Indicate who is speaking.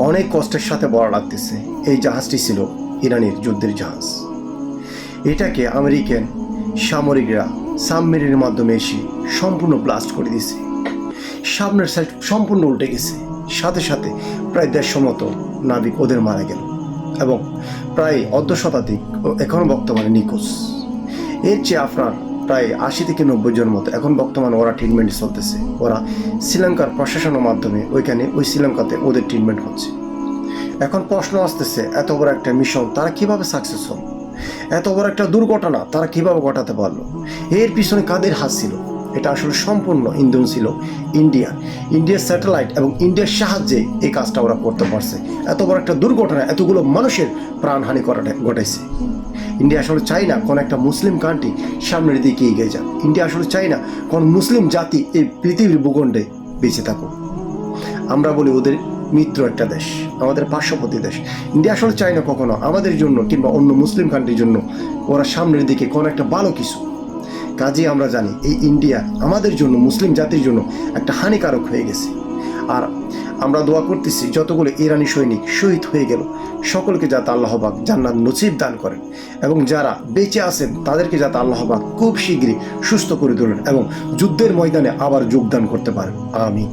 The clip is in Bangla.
Speaker 1: অনেক কষ্টের সাথে বড় লাগতেছে। এই জাহাজটি ছিল ইরানের যুদ্ধের জাহাজ। এটাকে আমেরিকান সামরিকরা সাবমেরিনের মাধ্যমে এসে সম্পূর্ণ ব্লাস্ট করে দিয়েছে। সামনের সাইড সম্পূর্ণ উল্টে গেছে। সাথে সাথে প্রায় 150 মতো নাবিক ওদের মারা গেল এবং প্রায় অর্ধশতাধিক এখন বর্তমানে নিখোঁজ। এর চেয়ে আপনার প্রায় 80 থেকে 90 জন মতো এখন বর্তমানে ওরা ট্রিটমেন্ট চলতেছে। ওরা শ্রীলঙ্কার প্রশাসনের মাধ্যমে ওই শ্রীলঙ্কাতে ওদের ট্রিটমেন্ট হচ্ছে। এখন প্রশ্ন আসতেছে, এত বড় একটা মিশন তারা কিভাবে সাকসেস হল? এত বড় একটা দুর্ঘটনা তারা কিভাবে ঘটাতে পারলো? এর পিছনে কাদের হাত ছিল? এটা আসলে সম্পূর্ণ ইন্ধন ছিল ইন্ডিয়ার স্যাটেলাইট এবং ইন্ডিয়ার সাহায্যে এই কাজটা ওরা করতে পারছে। এত বড় একটা দুর্ঘটনা এতগুলো মানুষের প্রাণহানি ঘটাইছে। ইন্ডিয়া আসলে চাই না কোনো একটা মুসলিম কান্ট্রি সামনের দিকে এগিয়ে যাক। ইন্ডিয়া আসলে চাই না কোন মুসলিম জাতি এই পৃথিবীর ভূখণ্ডে বেঁচে থাকুক। আমরা বলি ওদের মিত্র একটা দেশ, আমাদের পার্শ্ববর্তী দেশ। ইন্ডিয়া আসলে চাই না কখনো আমাদের জন্য কিংবা অন্য মুসলিম কান্ট্রির জন্য ওরা সামনের দিকে কোনো একটা ভালো কিছু। কাজেই আমরা জানি এই ইন্ডিয়া আমাদের জন্য, মুসলিম জাতির জন্য একটা হানিকারক হয়ে গেছে। আর আমরা দোয়া করতেছি যতগুলো ইরানি সৈনিক শহীদ হয়ে গেল সকলকে যাতে আল্লাহ পাক জান্নাত নসিব দান করেন এবং যারা বেঁচে আছেন তাদেরকে যাতে আল্লাহ পাক খুব শীঘ্রই সুস্থ করে তোলেন এবং যুদ্ধের ময়দানে আবার যোগদান করতে পারেন। আমিন।